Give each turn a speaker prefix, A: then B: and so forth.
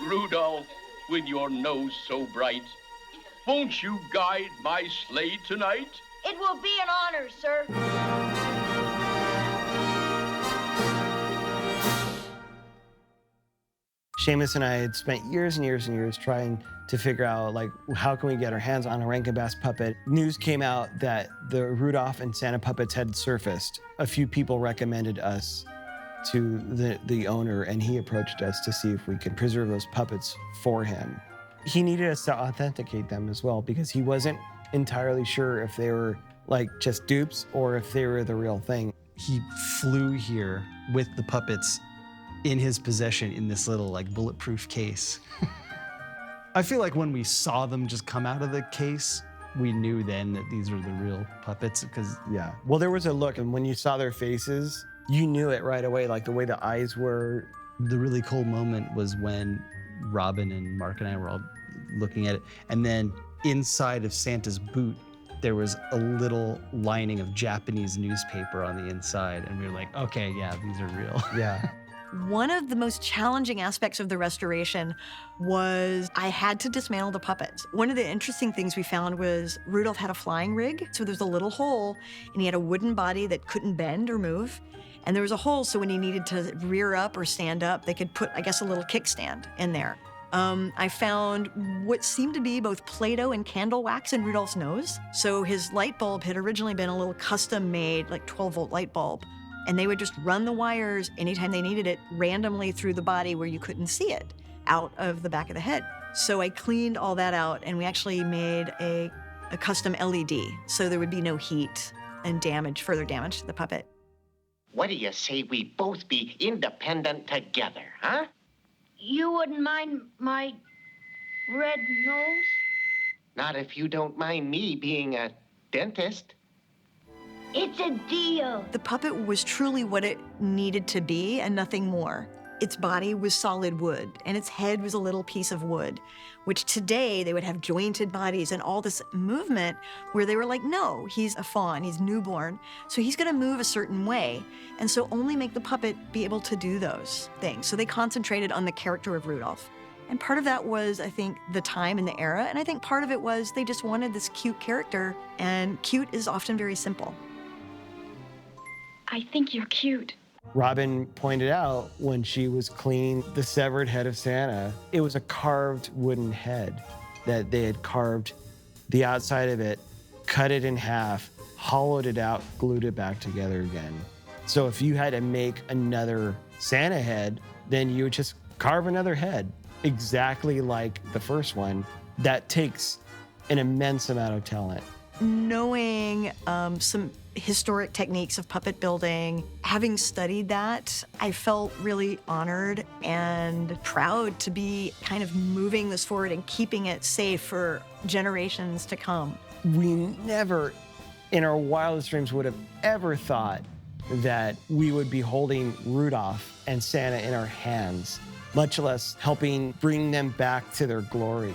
A: Rudolph, with your nose so bright, won't you guide my sleigh tonight?
B: It will be an honor, sir.
C: Seamus and I had spent years and years and years trying to figure out, like, how can we get our hands on a Rankin Bass puppet? News came out that the Rudolph and Santa puppets had surfaced. A few people recommended us to the owner, and he approached us to see if we could preserve those puppets for him. He needed us to authenticate them as well, because he wasn't entirely sure if they were like just dupes or if they were the real thing.
D: He flew here with the puppets in his possession in this little like bulletproof case. I feel like when we saw them just come out of the case, we knew then that these were the real puppets, because
C: Yeah, well, there was a look, and when you saw their faces, you knew it right away, like the way the eyes were.
D: the really cool moment was when Robin and Mark and I were all looking at it, and then inside of Santa's boot, there was a little lining of Japanese newspaper on the inside, and we were like, okay, yeah, these are real.
C: Yeah.
E: One of the most challenging aspects of the restoration was I had to dismantle the puppets. One of the interesting things we found was Rudolph had a flying rig, so there's a little hole, and he had a wooden body that couldn't bend or move. And there was a hole, so when he needed to rear up or stand up, they could put, I guess, a little kickstand in there. I found what seemed to be both Play-Doh and candle wax in Rudolph's nose. So his light bulb had originally been a little custom-made, like 12-volt light bulb. And they would just run the wires anytime they needed it randomly through the body where you couldn't see it out of the back of the head. So I cleaned all that out, and we actually made a custom LED, so there would be no heat and damage, further damage to the puppet.
F: What do you say we both be independent together, huh?
B: You wouldn't mind my red nose?
F: Not if you don't mind me being a dentist.
B: It's a deal.
E: The puppet was truly what it needed to be and nothing more. Its body was solid wood, and its head was a little piece of wood, which today they would have jointed bodies and all this movement where they were like, no, he's a fawn, he's newborn, so he's gonna move a certain way, and so only make the puppet be able to do those things. So they concentrated on the character of Rudolph. And part of that was, I think, the time and the era, and I think part of it was they just wanted this cute character, and cute is often very simple.
G: I think you're cute.
C: Robin pointed out when she was cleaning the severed head of Santa, it was a carved wooden head that they had carved the outside of it, cut it in half, hollowed it out, glued it back together again. So if you had to make another Santa head, then you would just carve another head exactly like the first one. That takes an immense amount of talent.
E: Knowing some historic techniques of puppet building, having studied that, I felt really honored and proud to be kind of moving this forward and keeping it safe for generations to come.
C: We never, in our wildest dreams, would have ever thought that we would be holding Rudolph and Santa in our hands, much less helping bring them back to their glory.